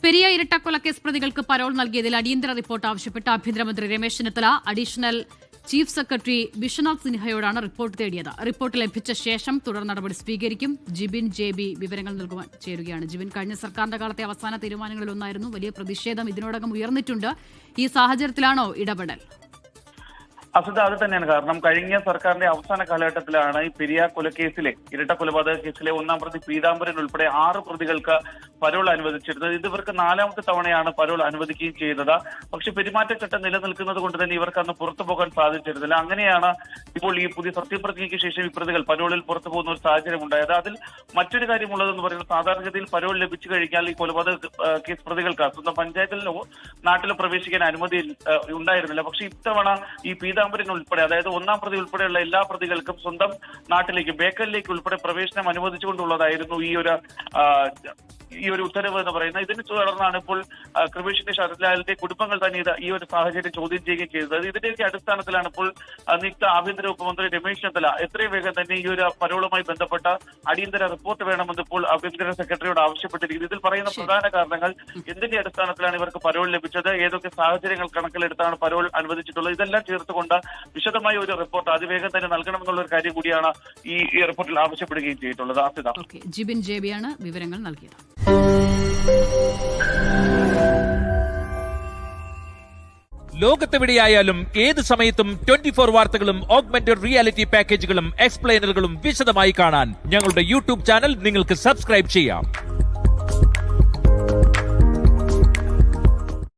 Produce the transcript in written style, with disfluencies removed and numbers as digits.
പെരിയ ഇരട്ടക്കൊലക്കേസ് പ്രതികൾക്ക് പരോൾ നൽകിയതിൽ അടിയന്തര റിപ്പോർട്ട് ആവശ്യപ്പെട്ട് ആഭ്യന്തരമന്ത്രി Ramesh Chennithala additional chief secretary Vishwanath സിൻഹയോടാണ് റിപ്പോർട്ട് തേടിയത്. റിപ്പോർട്ട് ലഭിച്ച ശേഷം തുടർ നടപടി സ്വീകരിക്കും. ജിബിൻ JB വിവരങ്ങൾ നൽകുവാൻ ചേരുകയാണ്. ജിബിൻ, കഴിഞ്ഞ സർക്കാരിന്റെ കാലത്തെ അവസാന തീരുമാനങ്ങളിലൊന്നായിരുന്നു. വലിയ പ്രതിഷേധം ഇതിനോടകം ഉയർന്നിട്ടുണ്ട്. ഈ സാഹചര്യത്തിലാണോ ഇടപെടൽ? അസുഖ അത് തന്നെയാണ്. കാരണം കഴിഞ്ഞ സർക്കാരിന്റെ അവസാന കാലഘട്ടത്തിലാണ് ഈ പെരിയ കൊലക്കേസിലെ ഇരട്ട കൊലപാതക കേസിലെ ഒന്നാം പ്രതി പീതാംബരൻ ഉൾപ്പെടെ 6 പ്രതികൾക്ക് പരോൾ അനുവദിച്ചിരുന്നത്. ഇവർക്ക് 4ാമത്തെ തവണയാണ് പരോൾ അനുവദിക്കുകയും ചെയ്യുന്നത്. പക്ഷെ പെരുമാറ്റച്ചട്ടം നിലനിൽക്കുന്നത് കൊണ്ട് തന്നെ ഇവർക്ക് അന്ന് പുറത്തു പോകാൻ സാധിച്ചിരുന്നില്ല. അങ്ങനെയാണ് ഇപ്പോൾ ഈ പുതിയ സത്യപ്രതിജ്ഞയ്ക്ക് ശേഷം ഈ പ്രതികൾ പരോളിൽ പുറത്തു പോകുന്ന ഒരു സാഹചര്യം ഉണ്ടായത്. അതിൽ മറ്റൊരു കാര്യമുള്ളതെന്ന് പറയുന്നത്, സാധാരണഗതിയിൽ പരോൾ ലഭിച്ചു കഴിഞ്ഞാൽ ഈ കൊലപാതക കേസ് പ്രതികൾക്ക് സ്വന്തം പഞ്ചായത്തിലോ നാട്ടിലോ പ്രവേശിക്കാൻ അനുമതി ഉണ്ടായിരുന്നില്ല. പക്ഷെ ഇത്തവണ ഈ പീതാംബരൻ ഉൾപ്പെടെ, അതായത് ഒന്നാം പ്രതി ഉൾപ്പെടെയുള്ള എല്ലാ പ്രതികൾക്കും സ്വന്തം നാട്ടിലേക്ക് ബേക്കലിലേക്ക് ഉൾപ്പെടെ പ്രവേശനം അനുവദിച്ചുകൊണ്ടുള്ളതായിരുന്നു ഈ ഒരു ഉത്തരവ് എന്ന് പറയുന്നത്. ഇതിനെ തുടർന്നാണ് ഇപ്പോൾ കൃപേഷിന്റെ ശരത്ലാലിന്റെ കുടുംബങ്ങൾ തന്നെ ഈ ഒരു സാഹചര്യം ചോദ്യം ചെയ്യുകയും ചെയ്തത്. ഇതിന്റെയൊക്കെ അടിസ്ഥാനത്തിലാണ് ഇപ്പോൾ നിയുക്ത ആഭ്യന്തര ഉപമന്ത്രി രമേശ് ചെന്നിത്തല എത്രയും വേഗം തന്നെ ഈ ഒരു പരോളുമായി ബന്ധപ്പെട്ട അടിയന്തര റിപ്പോർട്ട് വേണമെന്ന് ഇപ്പോൾ ആഭ്യന്തര സെക്രട്ടറിയോട് ആവശ്യപ്പെട്ടിരിക്കുന്നത്. ഇതിൽ പറയുന്ന പ്രധാന കാരണങ്ങൾ, എന്തിന്റെ അടിസ്ഥാനത്തിലാണ് ഇവർക്ക് പരോൾ ലഭിച്ചത്, ഏതൊക്കെ സാഹചര്യങ്ങൾ കണക്കിലെടുത്താണ് പരോൾ അനുവദിച്ചിട്ടുള്ളത്, ഇതെല്ലാം ചേർത്തുകൊണ്ട് വിശദമായ ഒരു റിപ്പോർട്ട് അതിവേഗം തന്നെ നൽകണമെന്നുള്ള ഒരു കാര്യം കൂടിയാണ് ഈ റിപ്പോർട്ടിൽ ആവശ്യപ്പെടുകയും ചെയ്തിട്ടുള്ളത്. ജിബിൻ JB ആണ് വിവരങ്ങൾ നൽകിയത്. ലോകത്തെവിടെയായാലും ഏത് സമയത്തും 24 വാർത്തകളും ഓഗ്മെന്റഡ് റിയാലിറ്റി പാക്കേജുകളും എക്സ്പ്ലെയിനറുകളും വിശദമായി കാണാൻ ഞങ്ങളുടെ YouTube ചാനൽ നിങ്ങൾക്ക് സബ്സ്ക്രൈബ് ചെയ്യാം.